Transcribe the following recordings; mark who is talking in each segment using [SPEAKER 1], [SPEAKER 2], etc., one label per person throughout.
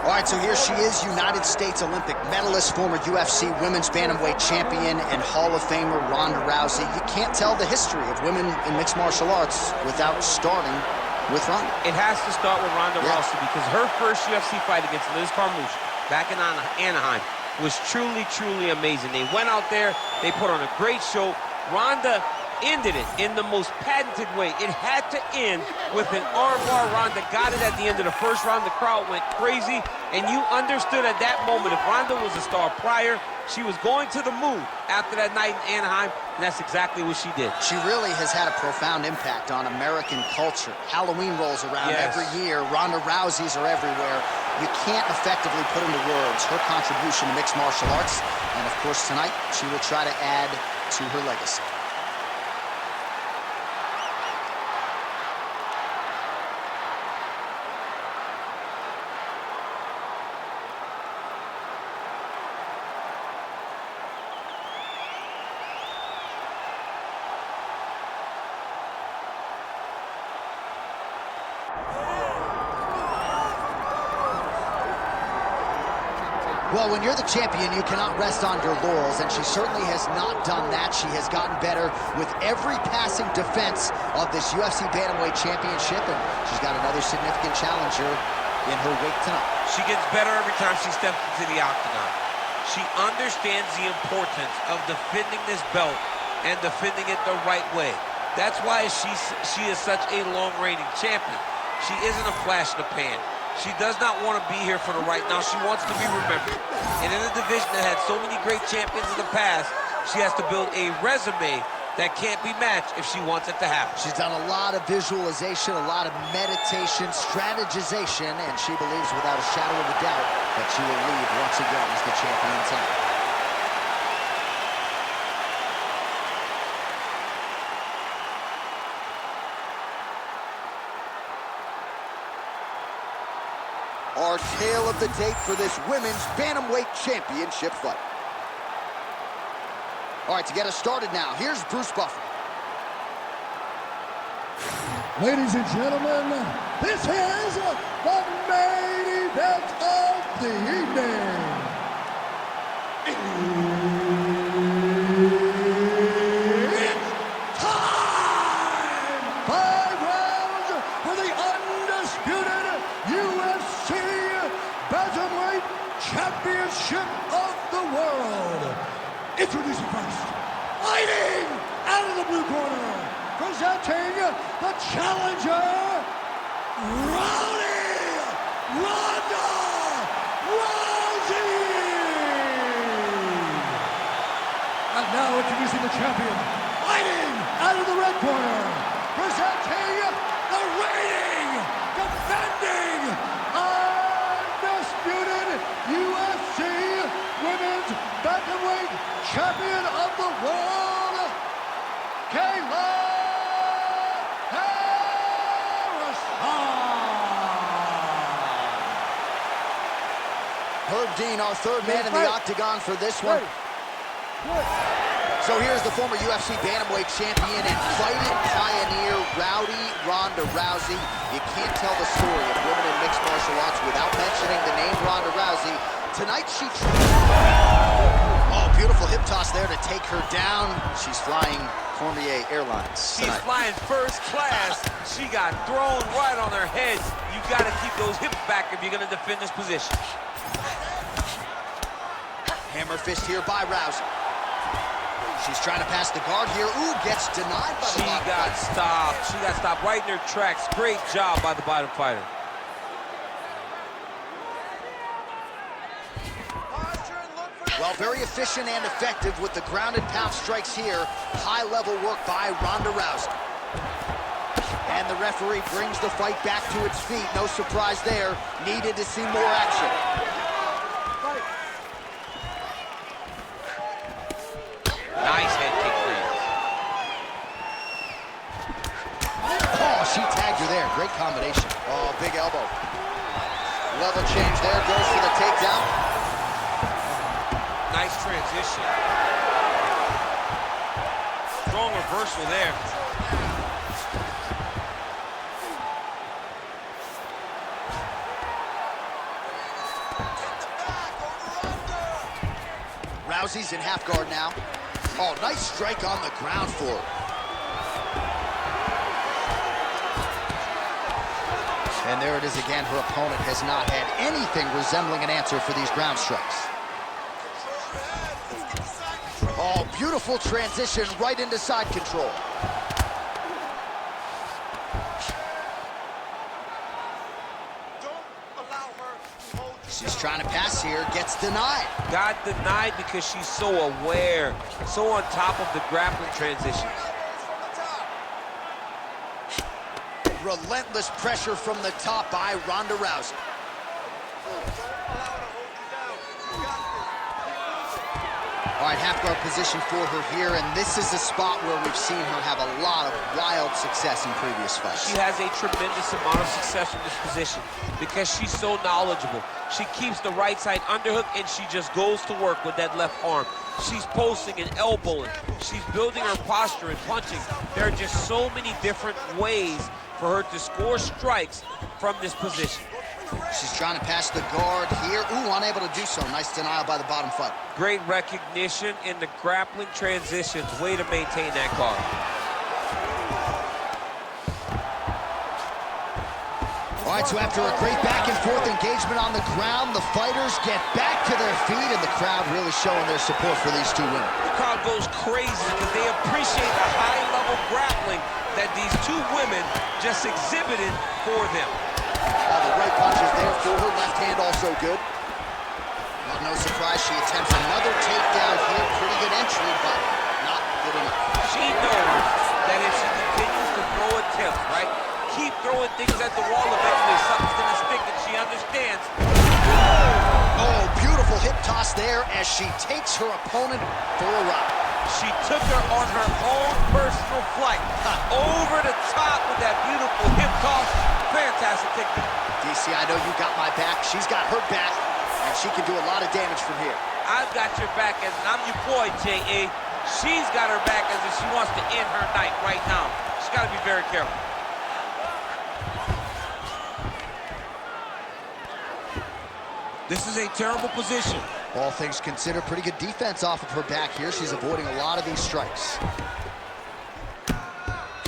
[SPEAKER 1] All right, so here she is, United States Olympic medalist, former UFC women's bantamweight champion, and Hall of Famer Ronda Rousey. You can't tell the history of women in mixed martial arts without starting with Ronda.
[SPEAKER 2] It has to start with Ronda Rousey because her first UFC fight against Liz Carmouche back in Anaheim was truly, truly amazing. They went out there, they put on a great show. Ronda ended it in the most patented way. It had to end with an armbar. Ronda got it at the end of the first round. The crowd went crazy, and you understood at that moment if Ronda was a star prior, she was going to the moon after that night in Anaheim, and that's exactly what she did.
[SPEAKER 1] She really has had a profound impact on American culture. Halloween rolls around every year. Ronda Rousey's are everywhere. You can't effectively put into words her contribution to mixed martial arts, and of course tonight she will try to add to her legacy. Well, when you're the champion, you cannot rest on your laurels, and she certainly has not done that. She has gotten better with every passing defense of this UFC Bantamweight Championship, and she's got another significant challenger in her wake tonight.
[SPEAKER 2] She gets better every time she steps into the octagon. She understands the importance of defending this belt and defending it the right way. That's why she is such a long-reigning champion. She isn't a flash in the pan. She does not want to be here for the right now. She wants to be remembered. And in a division that had so many great champions in the past, she has to build a resume that can't be matched if she wants it to happen.
[SPEAKER 1] She's done a lot of visualization, a lot of meditation, strategization, and she believes without a shadow of a doubt that she will lead once again as the champion tonight. Our tale of the tape for this women's bantamweight championship fight. All right, to get us started now, here's Bruce Buffer.
[SPEAKER 3] Ladies and gentlemen, this is the main event of the evening. It's time! 5 rounds for the undisputed UFC Bantamweight Championship of the world. Introducing first, fighting out of the blue corner, presenting the challenger, Ronda Rousey! And now introducing the champion, fighting out of the red corner, presenting the reigning, defending, undisputed UFC Women's Bantamweight Champion of the world, Kayla.
[SPEAKER 1] Herb Dean, our third man in the octagon for this one. So here's the former UFC Bantamweight champion and fighting pioneer, rowdy Ronda Rousey. You can't tell the story of women in mixed martial arts without mentioning the name Ronda Rousey. Tonight she... Oh, beautiful hip toss there to take her down. She's flying Cormier Airlines tonight.
[SPEAKER 2] She's flying first class. She got thrown right on her head. You got to keep those hips back if you're going to defend this position.
[SPEAKER 1] Hammer fist here by Rousey. She's trying to pass the guard here. Ooh, gets denied by the bottom fighter.
[SPEAKER 2] She got stopped right in her tracks. Great job by the bottom fighter.
[SPEAKER 1] Well, very efficient and effective with the grounded pound strikes here. High-level work by Ronda Rousey. And the referee brings the fight back to its feet. No surprise there. Needed to see more action.
[SPEAKER 2] Nice head kick, Reeves.
[SPEAKER 1] Oh, she tagged her there. Great combination. Oh, big elbow. Level change there. Goes for the takedown.
[SPEAKER 2] Nice transition. Strong reversal there.
[SPEAKER 1] Rousey's in half guard now. Oh, nice strike on the ground for her. And there it is again. Her opponent has not had anything resembling an answer for these ground strikes. Oh, beautiful transition right into side control. She's trying to pass here, gets denied.
[SPEAKER 2] Got denied because she's so aware, so on top of the grappling transitions.
[SPEAKER 1] Relentless pressure from the top by Ronda Rousey. All right, half guard position for her here, and this is a spot where we've seen her have a lot of wild success in previous fights.
[SPEAKER 2] She has a tremendous amount of success from this position because she's so knowledgeable. She keeps the right side underhook, and she just goes to work with that left arm. She's posting and elbowing. She's building her posture and punching. There are just so many different ways for her to score strikes from this position.
[SPEAKER 1] She's trying to pass the guard here. Ooh, unable to do so. Nice denial by the bottom fighter.
[SPEAKER 2] Great recognition in the grappling transitions. Way to maintain that guard.
[SPEAKER 1] All right, so after a great back-and-forth engagement on the ground, the fighters get back to their feet, and the crowd really showing their support for these two women.
[SPEAKER 2] The crowd goes crazy because they appreciate the high-level grappling that these two women just exhibited for them.
[SPEAKER 1] The right punches there for her. Left hand also good. Well, no surprise, she attempts another takedown here. Pretty good entry, but not good enough.
[SPEAKER 2] She knows that if she continues to throw attempts, right? Keep throwing things at the wall, eventually something's gonna stick, and she understands.
[SPEAKER 1] Oh, beautiful hip toss there as she takes her opponent for a ride.
[SPEAKER 2] She took her on her own personal flight. Over the top with that beautiful hip toss. Fantastic technique.
[SPEAKER 1] DC, I know you got my back. She's got her back, and she can do a lot of damage from here.
[SPEAKER 2] I've got your back, and I'm your boy, J.A. She's got her back as if she wants to end her night right now. She's got to be very careful. This is a terrible position.
[SPEAKER 1] All things considered, pretty good defense off of her back here. She's avoiding a lot of these strikes.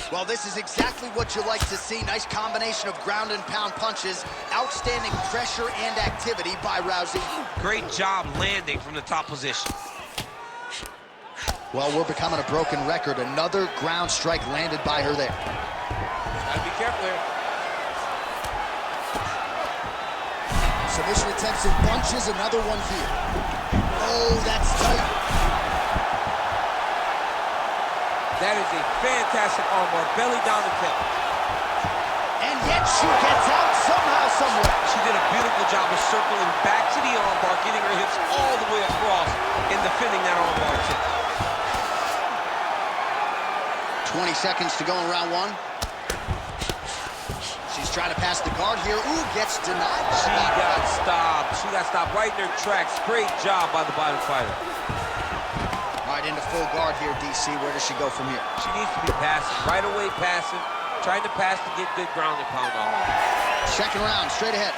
[SPEAKER 1] Well, this is exactly what you like to see. Nice combination of ground and pound punches. Outstanding pressure and activity by Rousey.
[SPEAKER 2] Great job landing from the top position.
[SPEAKER 1] Well, we're becoming a broken record. Another ground strike landed by her there.
[SPEAKER 2] Gotta be careful there.
[SPEAKER 1] Submission attempts in bunches, another one here. Oh, that's tight.
[SPEAKER 2] That is a fantastic armbar, belly down attempt.
[SPEAKER 1] And yet she gets out somehow, somewhere.
[SPEAKER 2] She did a beautiful job of circling back to the armbar, getting her hips all the way across and defending that armbar attempt.
[SPEAKER 1] 20 seconds to go in round one. She's trying to pass the guard here. Ooh, gets denied.
[SPEAKER 2] She got stopped. She got stopped right in her tracks. Great job by the bottom fighter.
[SPEAKER 1] All right, into full guard here, DC. Where does she go from here?
[SPEAKER 2] She needs to be passing. Right away passing. Trying to pass to get good ground and pound off.
[SPEAKER 1] Second round, straight ahead.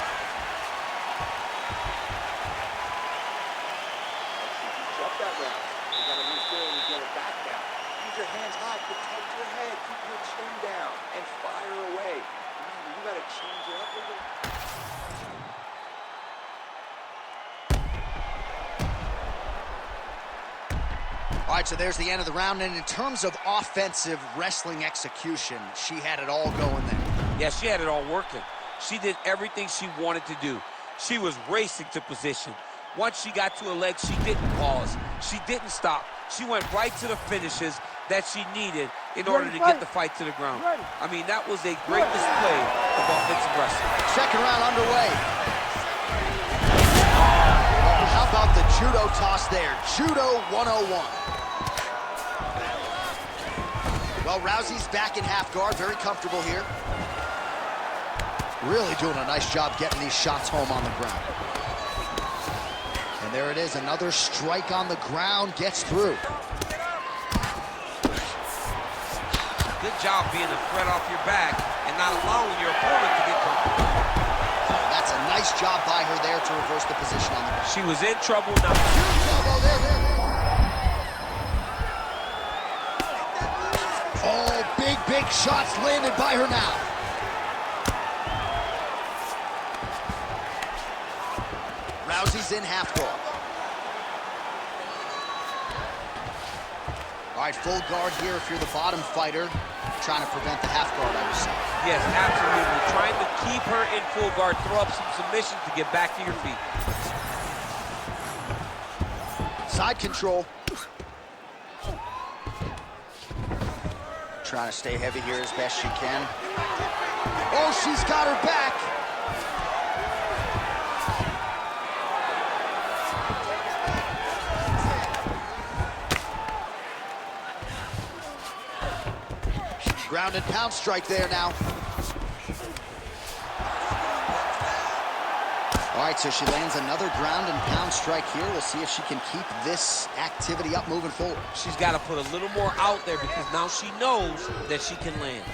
[SPEAKER 4] Drop that round. You gotta move forward, you gotta back down. Use your hands high, protect your head, keep your chin down, and fire away. Remember, you gotta change it up a little.
[SPEAKER 1] All right, so there's the end of the round, and in terms of offensive wrestling execution, she had it all going there.
[SPEAKER 2] Yeah, she had it all working. She did everything she wanted to do. She was racing to position. Once she got to a leg, she didn't pause. She didn't stop. She went right to the finishes that she needed in order to get the fight to the ground. I mean, that was a great display of offensive wrestling.
[SPEAKER 1] Second round underway. Oh, how about the judo toss there? Judo 101. Well, Rousey's back in half guard, very comfortable here. Really doing a nice job getting these shots home on the ground. And there it is, another strike on the ground, gets through.
[SPEAKER 2] Good job being a threat off your back and not allowing your opponent to get comfortable.
[SPEAKER 1] That's a nice job by her there to reverse the position on the ground.
[SPEAKER 2] She was in trouble now.
[SPEAKER 1] Elbow there. Oh, big shots landed by her now. Rousey's in half guard. All right, full guard here if you're the bottom fighter. Trying to prevent the half guard, I would say.
[SPEAKER 2] Yes, absolutely. Trying to keep her in full guard, throw up some submissions to get back to your feet.
[SPEAKER 1] Side control. Trying to stay heavy here as best she can. Oh, she's got her back. Ground and pound strike there now. All right, so she lands another ground and pound strike here. We'll see if she can keep this activity up moving forward.
[SPEAKER 2] She's got to put a little more out there because now she knows that she can land.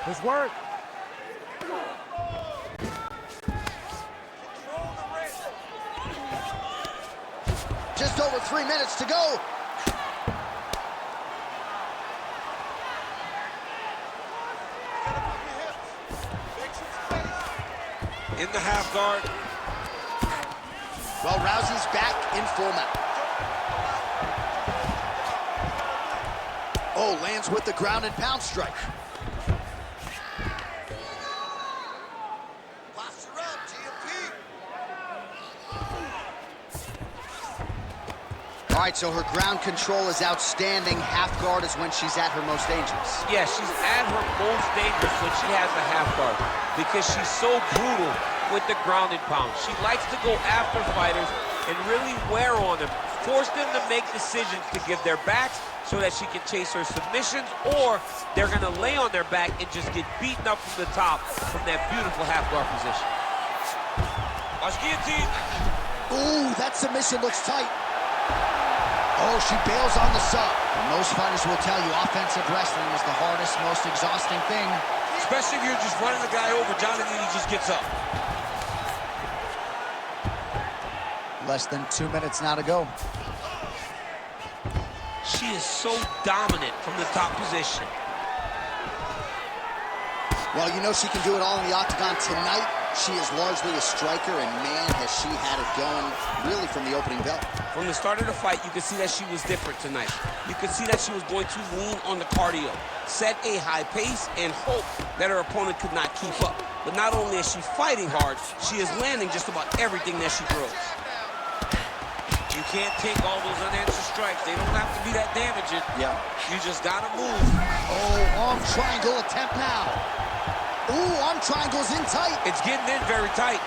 [SPEAKER 3] Good work.
[SPEAKER 1] Just over 3 minutes to go.
[SPEAKER 2] In the half guard.
[SPEAKER 1] Well, Rousey's back in full mount. Oh, lands with the ground and pound strike. Pops her up, GMP. All right, so her ground control is outstanding. Half guard is when she's at her most dangerous.
[SPEAKER 2] Yeah, she's at her most dangerous when she has the half guard because she's so brutal with the ground and pound. She likes to go after fighters and really wear on them, force them to make decisions to give their backs so that she can chase her submissions, or they're gonna lay on their back and just get beaten up from the top from that beautiful half guard position. Watch guillotine.
[SPEAKER 1] Ooh, that submission looks tight. Oh, she bails on the sub. And most fighters will tell you offensive wrestling is the hardest, most exhausting thing.
[SPEAKER 2] Especially if you're just running the guy over, Johnny, and he just gets up.
[SPEAKER 1] Less than 2 minutes now to go.
[SPEAKER 2] She is so dominant from the top position.
[SPEAKER 1] Well, you know she can do it all in the octagon tonight. She is largely a striker, and man, has she had it going really from the opening bell.
[SPEAKER 2] From the start of the fight, you could see that she was different tonight. You could see that she was going to lean on the cardio, set a high pace, and hope that her opponent could not keep up. But not only is she fighting hard, she is landing just about everything that she throws. You can't take all those unanswered strikes. They don't have to be that damaging.
[SPEAKER 1] Yeah.
[SPEAKER 2] You just gotta move.
[SPEAKER 1] Oh, arm triangle attempt now. Ooh, arm triangle's in tight.
[SPEAKER 2] It's getting in very tight.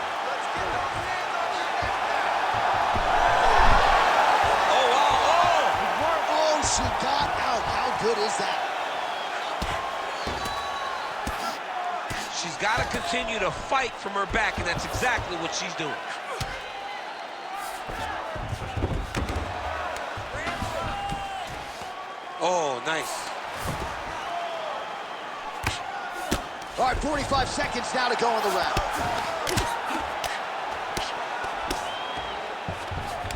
[SPEAKER 2] Oh, wow, oh!
[SPEAKER 1] Oh, she got out. How good is that?
[SPEAKER 2] She's got to continue to fight from her back, and that's exactly what she's doing. Oh, nice.
[SPEAKER 1] All right, 45 seconds now to go in the round.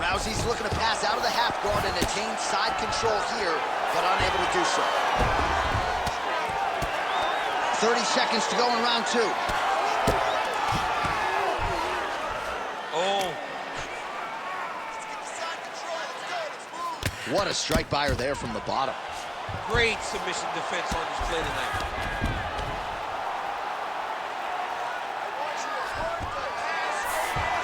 [SPEAKER 1] Rousey's looking to pass out of the half guard and attain side control here, but unable to do so. 30 seconds to go in round 2.
[SPEAKER 2] Oh.
[SPEAKER 1] What a strike by her there from the bottom.
[SPEAKER 2] Great submission defense on display tonight.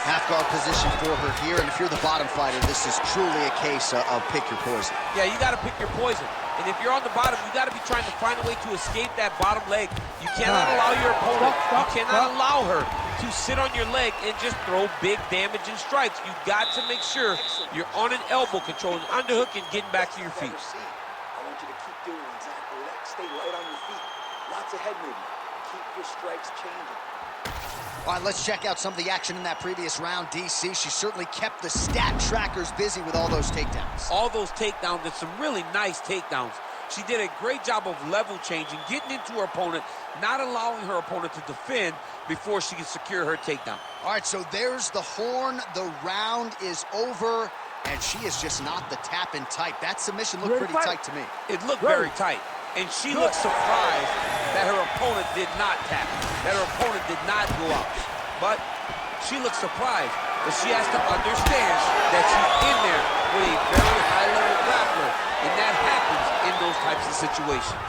[SPEAKER 1] Half guard position for her here, and if you're the bottom fighter, this is truly a case of pick your poison.
[SPEAKER 2] Yeah, you got to pick your poison. And if you're on the bottom, you got to be trying to find a way to escape that bottom leg. You cannot allow your opponent, you cannot allow her to sit on your leg and just throw big damaging strikes. You got to make sure you're on an elbow, controlling underhook and getting back to your feet.
[SPEAKER 4] I want you to keep doing exactly that. Stay light on your feet. Lots of head movement. Keep your strikes changing.
[SPEAKER 1] All right, let's check out some of the action in that previous round. DC, she certainly kept the stat trackers busy with all those takedowns.
[SPEAKER 2] All those takedowns, and some really nice takedowns. She did a great job of level changing, getting into her opponent, not allowing her opponent to defend before she can secure her takedown.
[SPEAKER 1] All right, so there's the horn. The round is over, and she is just not the tap-in type. That submission looked pretty tight to me.
[SPEAKER 2] It looked very tight, and she looked surprised that her opponent did not tap, that her opponent did not go out. But she looked surprised, but she has to understand that she's in there with a very high-level grappler, and that happens in those types of situations.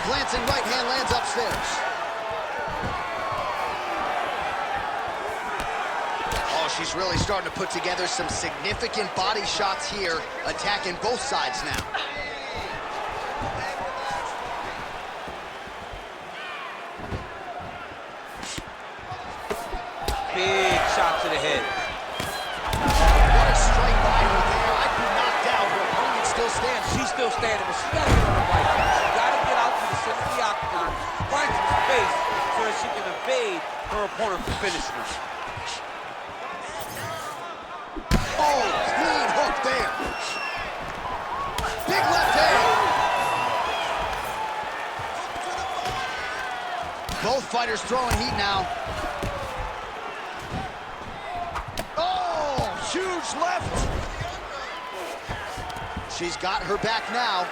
[SPEAKER 1] Glancing right hand lands upstairs. Oh, she's really starting to put together some significant body shots here, attacking both sides now.
[SPEAKER 2] Big shot to the head.
[SPEAKER 1] What a straight by her there. I'd be knocked out. Her opponent still stands.
[SPEAKER 2] She's still standing, but she got to get on the right. She got to get out to the center of the octagon, find some space so that she can evade her opponent from finishing her.
[SPEAKER 1] Oh, clean hook there. Big left hand. Both fighters throwing heat now. Oh, huge left. She's got her back now.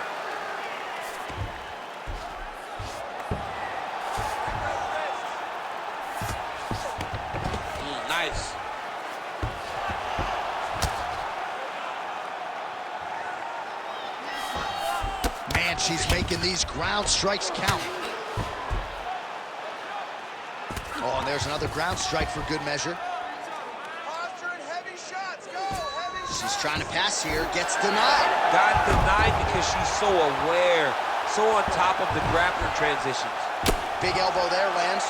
[SPEAKER 2] Nice.
[SPEAKER 1] Man, she's making these ground strikes count. Oh, and there's another ground strike for good measure. She's trying to pass here, gets denied.
[SPEAKER 2] Got denied because she's so aware, so on top of the grappler transitions.
[SPEAKER 1] Big elbow there, lands.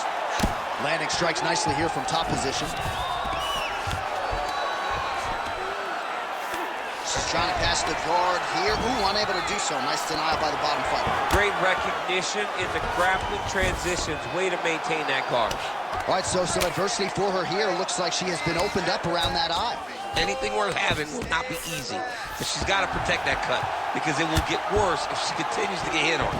[SPEAKER 1] Landing strikes nicely here from top position. She's trying to pass the guard here. Ooh, unable to do so. Nice denial by the bottom fighter.
[SPEAKER 2] Great recognition in the grappling transitions. Way to maintain that guard.
[SPEAKER 1] All right, so some adversity for her here. Looks like she has been opened up around that eye.
[SPEAKER 2] Anything worth having will not be easy, but she's got to protect that cut because it will get worse if she continues to get hit on.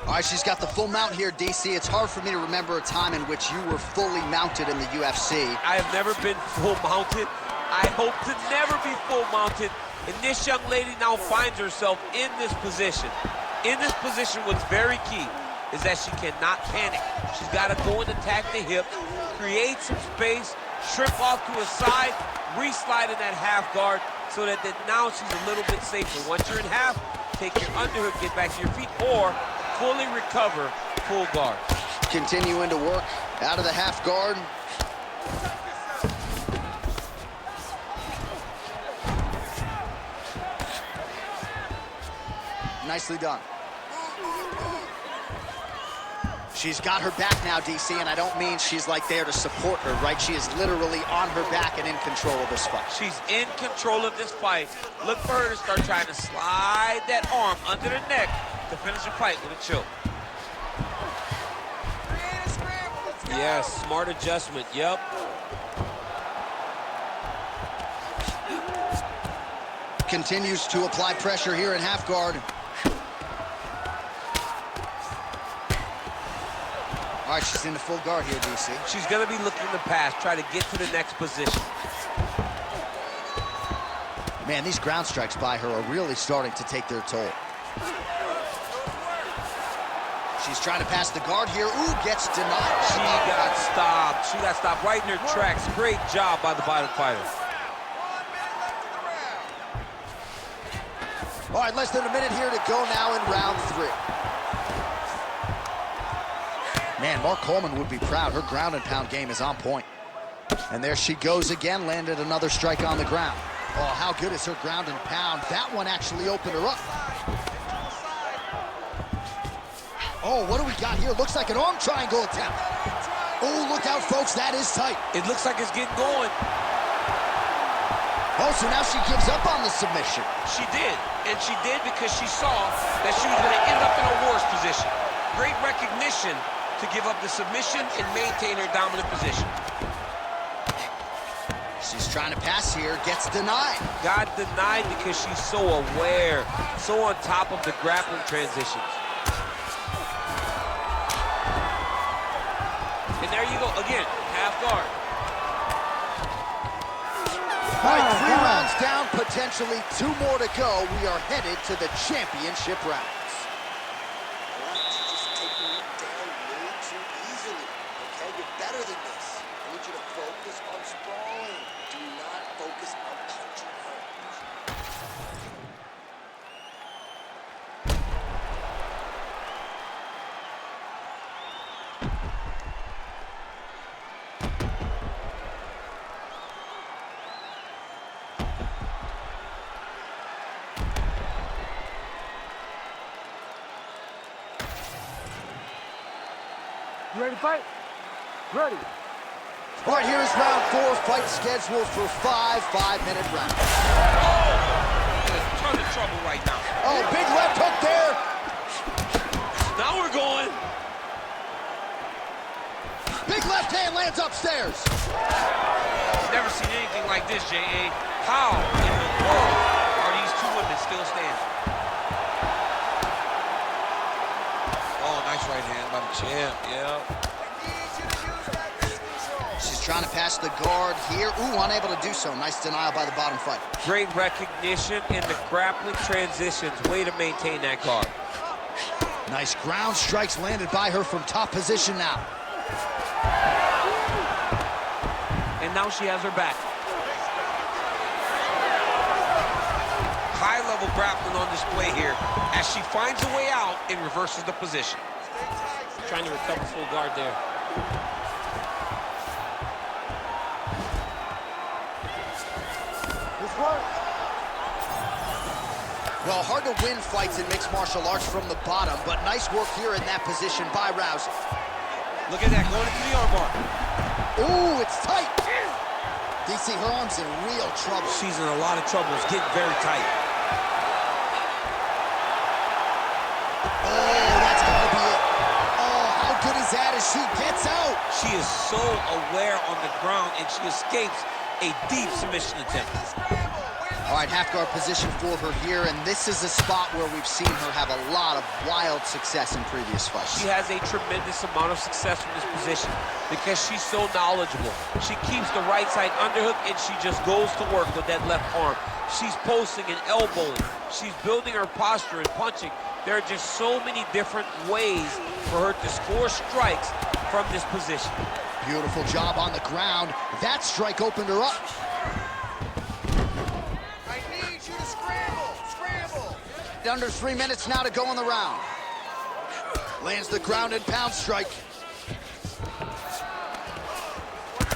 [SPEAKER 1] All right, she's got the full mount here, DC. It's hard for me to remember a time in which you were fully mounted in the UFC.
[SPEAKER 2] I have never been full mounted. I hope to never be full mounted. And this young lady now finds herself in this position. In this position, what's very key is that she cannot panic. She's got to go and attack the hip, create some space, shrimp off to a side, re-slide in that half guard so that now she's a little bit safer. Once you're in half, take your underhook, get back to your feet, or fully recover, full guard.
[SPEAKER 1] Continuing to work out of the half guard. Nicely done. She's got her back now, DC, and I don't mean she's like there to support her, right? She is literally on her back and in control of this fight.
[SPEAKER 2] She's in control of this fight. Look for her to start trying to slide that arm under the neck to finish the fight with a choke. Yes, smart adjustment, yep.
[SPEAKER 1] Continues to apply pressure here in half guard. All right, she's in the full guard here, DC.
[SPEAKER 2] She's gonna be looking to pass, try to get to the next position.
[SPEAKER 1] Man, these ground strikes by her are really starting to take their toll. She's trying to pass the guard here. Ooh, gets denied.
[SPEAKER 2] She got stopped. She got stopped right in her tracks. Great job by the bottom fighter.
[SPEAKER 1] All right, less than a minute here to go now in round 3. Man, Mark Coleman would be proud. Her ground and pound game is on point. And there she goes again, landed another strike on the ground. Oh, how good is her ground and pound? That one actually opened her up. Oh, what do we got here? Looks like an arm triangle attempt. Oh, look out, folks. That is tight.
[SPEAKER 2] It looks like it's getting going.
[SPEAKER 1] Oh, so now she gives up on the submission.
[SPEAKER 2] She did, and she did because she saw that she was going to end up in a worse position. Great recognition to give up the submission and maintain her dominant position.
[SPEAKER 1] She's trying to pass here, gets denied.
[SPEAKER 2] Got denied because she's so aware, so on top of the grappling transitions. And there you go, again, half guard.
[SPEAKER 1] All right, 3 rounds down, potentially 2 more to go. We are headed to the championship rounds.
[SPEAKER 4] All right, you're just taking it down way too easily. Okay, you're better than this. I need you to focus on sprawling. Do not focus on punching her.
[SPEAKER 3] You ready to fight? Ready.
[SPEAKER 1] All right, here's round 4, fight scheduled for 5 5-minute rounds.
[SPEAKER 2] Oh, a ton of trouble right now.
[SPEAKER 1] Oh, big left hook there.
[SPEAKER 2] Now we're going.
[SPEAKER 1] Big left hand lands upstairs.
[SPEAKER 2] Never seen anything like this, J.A. How in the world are these 2 women still standing? Oh, nice right hand by the champ, yeah.
[SPEAKER 1] She's trying to pass the guard here. Ooh, unable to do so. Nice denial by the bottom fighter.
[SPEAKER 2] Great recognition in the grappling transitions. Way to maintain that guard.
[SPEAKER 1] Nice ground strikes landed by her from top position now.
[SPEAKER 2] And now she has her back. High-level grappling on display here. As she finds a way out, it reverses the position. Trying to recover full guard there.
[SPEAKER 1] Well, hard to win fights in mixed martial arts from the bottom, but nice work here in that position by Rousey.
[SPEAKER 2] Look at that, going into the armbar.
[SPEAKER 1] Ooh, it's tight. DC, her arm's in real trouble.
[SPEAKER 2] She's in a lot of trouble. It's getting very tight.
[SPEAKER 1] Oh, that's gotta be it. Oh, how good is that as she gets out?
[SPEAKER 2] She is so aware on the ground, and she escapes a deep submission attempt.
[SPEAKER 1] All right, half guard position for her here, and this is a spot where we've seen her have a lot of wild success in previous fights.
[SPEAKER 2] She has a tremendous amount of success from this position because she's so knowledgeable. She keeps the right side underhook, and she just goes to work with that left arm. She's posting and elbowing. She's building her posture and punching. There are just so many different ways for her to score strikes from this position.
[SPEAKER 1] Beautiful job on the ground. That strike opened her up. Under 3 minutes now to go in the round. Lands the ground and pound strike.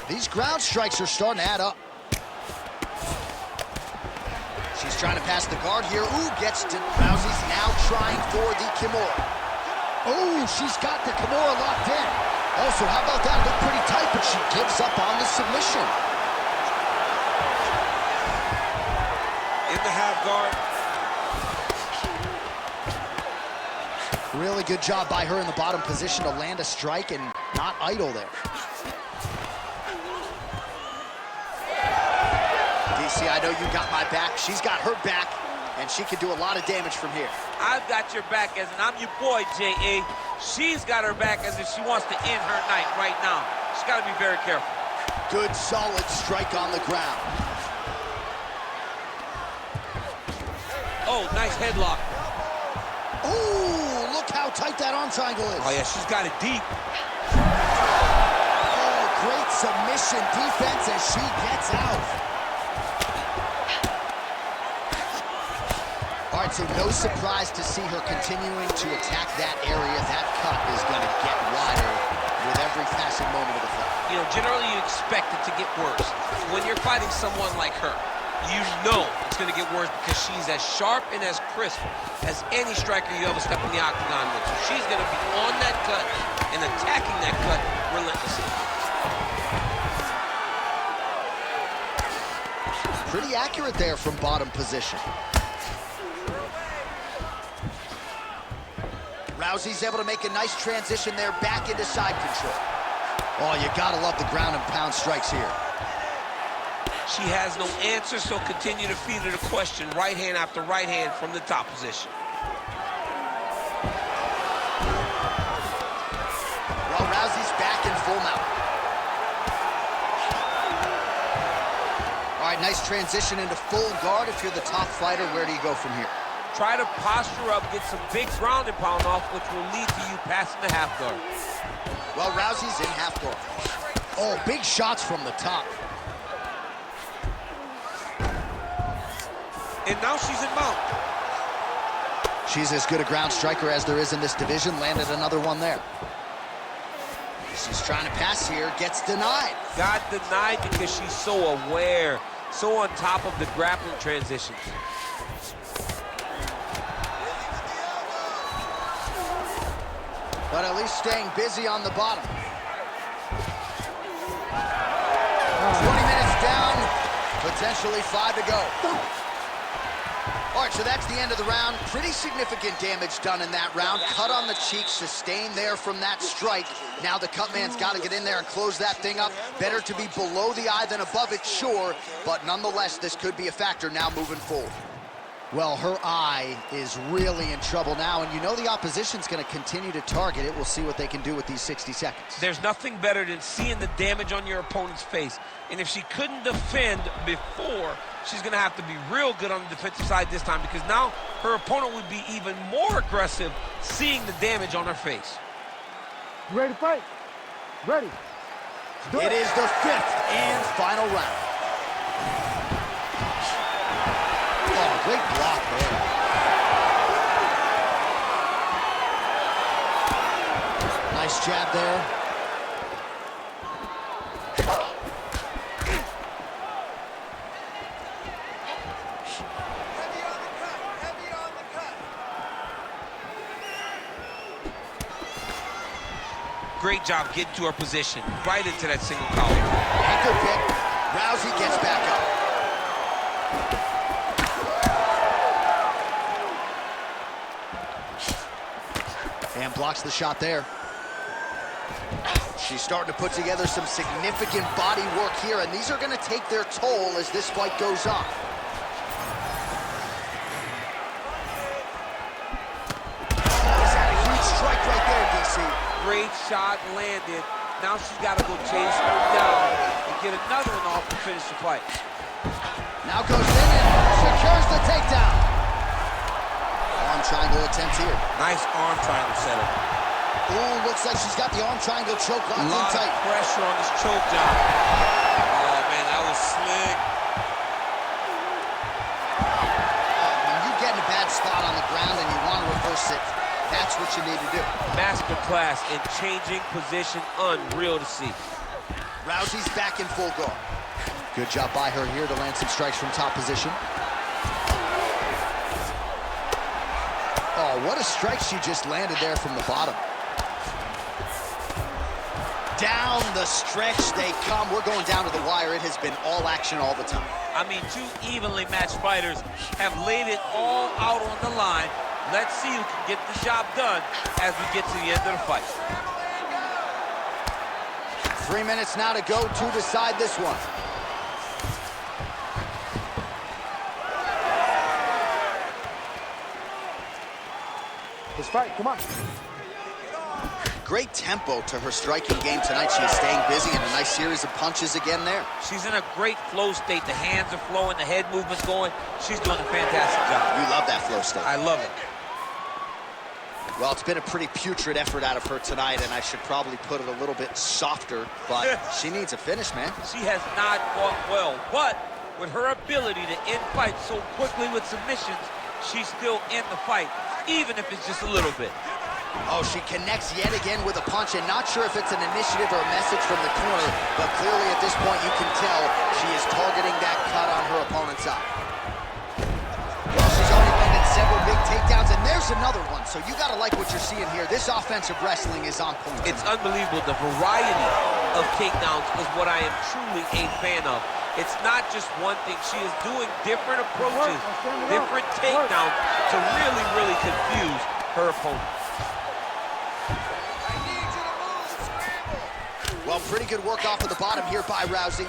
[SPEAKER 1] These ground strikes are starting to add up. She's trying to pass the guard here. Ooh, gets to Rousey's now trying for the Kimura. Oh, she's got the Kimura locked in. Also, how about that? Looked pretty tight, but she gives up on the submission.
[SPEAKER 2] In the half guard.
[SPEAKER 1] Really good job by her in the bottom position to land a strike and not idle there. DC, I know you got my back. She's got her back, and she can do a lot of damage from here.
[SPEAKER 2] I've got your back as in I'm your boy, J.A. She's got her back as if she wants to end her night right now. She's got to be very careful.
[SPEAKER 1] Good, solid strike on the ground.
[SPEAKER 2] Oh, nice headlock.
[SPEAKER 1] Oh, look how tight that arm triangle is.
[SPEAKER 2] Oh, yeah, she's got it deep.
[SPEAKER 1] Oh, great submission defense as she gets out. All right, so no surprise to see her continuing to attack that area. That cut is going to get wider with every passing moment of the fight.
[SPEAKER 2] You know, generally you expect it to get worse. When you're fighting someone like her, you know it's going to get worse because she's as sharp and as crisp as any striker you ever step in the octagon with. So she's going to be on that cut and attacking that cut relentlessly.
[SPEAKER 1] Pretty accurate there from bottom position. Rousey's able to make a nice transition there back into side control. Oh, you gotta love the ground and pound strikes here.
[SPEAKER 2] She has no answer, so continue to feed her the question, right hand after right hand from the top position.
[SPEAKER 1] Well, Rousey's back in full mount. All right, nice transition into full guard. If you're the top fighter, where do you go from here?
[SPEAKER 2] Try to posture up, get some big ground and pound off, which will lead to you passing the half guard.
[SPEAKER 1] Well, Rousey's in half guard. Oh, big shots from the top.
[SPEAKER 2] And now she's in mount.
[SPEAKER 1] She's as good a ground striker as there is in this division. Landed another one there. She's trying to pass here, gets denied.
[SPEAKER 2] Got denied because she's so aware, so on top of the grappling transitions.
[SPEAKER 1] But at least staying busy on the bottom. 20 minutes down, potentially 5 to go. All right, so that's the end of the round. Pretty significant damage done in that round. Cut on the cheek, sustained there from that strike. Now the cut man's got to get in there and close that thing up. Better to be below the eye than above it, sure. But nonetheless, this could be a factor now moving forward. Well, her eye is really in trouble now, and you know the opposition's going to continue to target it. We'll see what they can do with these 60 seconds.
[SPEAKER 2] There's nothing better than seeing the damage on your opponent's face. And if she couldn't defend before, she's going to have to be real good on the defensive side this time, because now her opponent would be even more aggressive seeing the damage on her face.
[SPEAKER 3] You ready to fight? Ready.
[SPEAKER 1] It is the 5th and final round. Oh, great block there. Nice jab there.
[SPEAKER 2] Great job getting to her position, right into that single collar.
[SPEAKER 1] Anchor pick. Rousey gets back up. And blocks the shot there. She's starting to put together some significant body work here, and these are going to take their toll as this fight goes on. He's had a huge strike right there, DC.
[SPEAKER 2] Great shot landed. Now she's got to go chase her down and get another one off to finish the fight.
[SPEAKER 1] Now goes in and secures the takedown. Arm triangle attempt here.
[SPEAKER 2] Nice arm triangle setup.
[SPEAKER 1] Ooh, looks like she's got the arm triangle choke locked in
[SPEAKER 2] Lot
[SPEAKER 1] tight.
[SPEAKER 2] of pressure on this choke job. Oh, man, that was slick.
[SPEAKER 1] When you get in a bad spot on the ground and you want to reverse it, that's what you need to do.
[SPEAKER 2] Masterclass in changing position, unreal to see.
[SPEAKER 1] Rousey's back in full guard. Good job by her here to land some strikes from top position. Oh, what a strike she just landed there from the bottom. Down the stretch they come. We're going down to the wire. It has been all action all the time.
[SPEAKER 2] I mean, two evenly matched fighters have laid it all out on the line. Let's see who can get the job done as we get to the end of the fight.
[SPEAKER 1] 3 minutes now to go to decide this one.
[SPEAKER 3] Let's fight, come on.
[SPEAKER 1] Great tempo to her striking game tonight. She is staying busy and a nice series of punches again there.
[SPEAKER 2] She's in a great flow state. The hands are flowing, the head movement's going. She's doing a fantastic job.
[SPEAKER 1] You love that flow state.
[SPEAKER 2] I love it.
[SPEAKER 1] Well, it's been a pretty putrid effort out of her tonight, and I should probably put it a little bit softer, but she needs a finish, man.
[SPEAKER 2] She has not fought well, but with her ability to end fights so quickly with submissions, she's still in the fight, even if it's just a little bit.
[SPEAKER 1] Oh, she connects yet again with a punch, and not sure if it's an initiative or a message from the corner, but clearly at this point you can tell she is targeting that cut on her opponent's eye. Well, she's already landed several big takedowns, and there's another one, so you gotta like what you're seeing here. This offensive wrestling is on point.
[SPEAKER 2] It's unbelievable. The variety of takedowns is what I am truly a fan of. It's not just one thing. She is doing different approaches, different takedowns to really, really confuse her opponent.
[SPEAKER 1] Well, pretty good work off of the bottom here by Rousey.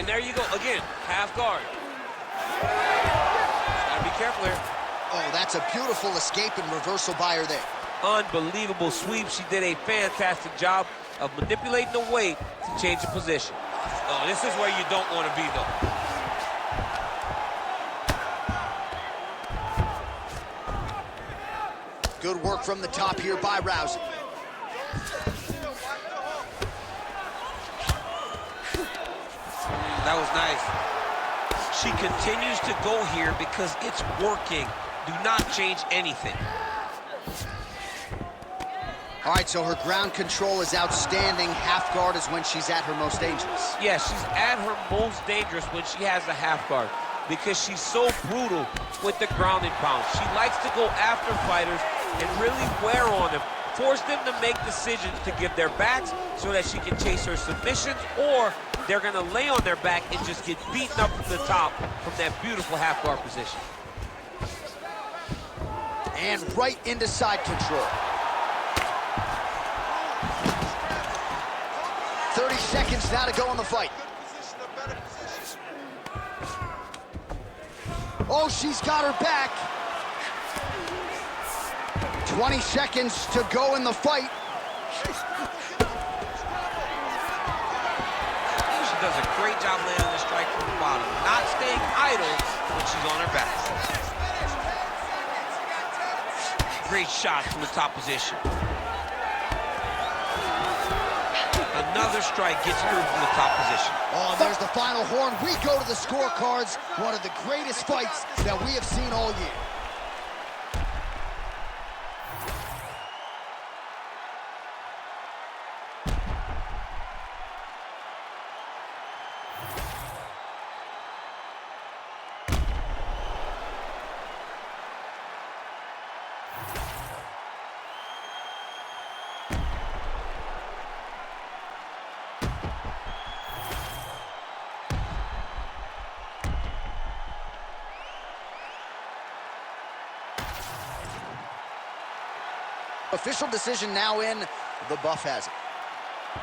[SPEAKER 2] And there you go. Again, half guard. Gotta be careful here.
[SPEAKER 1] Oh, that's a beautiful escape and reversal by her there.
[SPEAKER 2] Unbelievable sweep. She did a fantastic job of manipulating the weight to change the position. Oh, this is where you don't want to be, though.
[SPEAKER 1] Good work from the top here by Rousey.
[SPEAKER 2] That was nice. She continues to go here because it's working. Do not change anything.
[SPEAKER 1] All right, so her ground control is outstanding. Half guard is when she's at her most dangerous.
[SPEAKER 2] Yeah, she's at her most dangerous when she has a half guard because she's so brutal with the ground and pound. She likes to go after fighters and really wear on them, force them to make decisions to give their backs so that she can chase her submissions, or they're gonna lay on their back and just get beaten up from the top from that beautiful half guard position.
[SPEAKER 1] And right into side control. 30 seconds now to go in the fight. Oh, she's got her back. 20 seconds to go in the fight.
[SPEAKER 2] She does a great job landing the strike from the bottom, not staying idle when she's on her back. Great shots from the top position. Another strike gets through from the top position.
[SPEAKER 1] Oh, there's the final horn. We go to the scorecards. One of the greatest fights that we have seen all year. Official decision now in. The buff has it.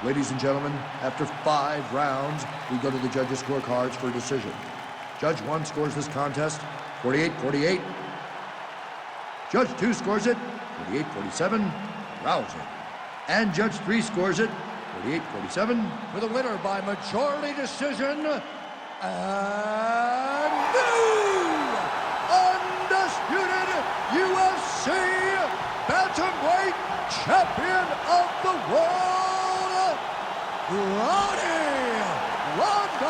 [SPEAKER 3] Ladies and gentlemen, after 5 rounds, we go to the judges' scorecards for a decision. Judge 1 scores this contest 48-48. Judge 2 scores it 48-47, Rousey. And Judge 3 scores it 48-47. With a winner by majority decision, and new undisputed UFC bantamweight champion of the world, Ronda Rousey.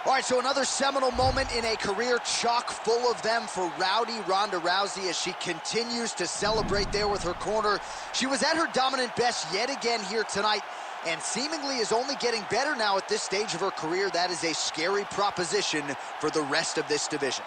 [SPEAKER 1] All right, so another seminal moment in a career chock full of them for Ronda Rousey as she continues to celebrate there with her corner. She was at her dominant best yet again here tonight, and seemingly is only getting better now at this stage of her career. That is a scary proposition for the rest of this division.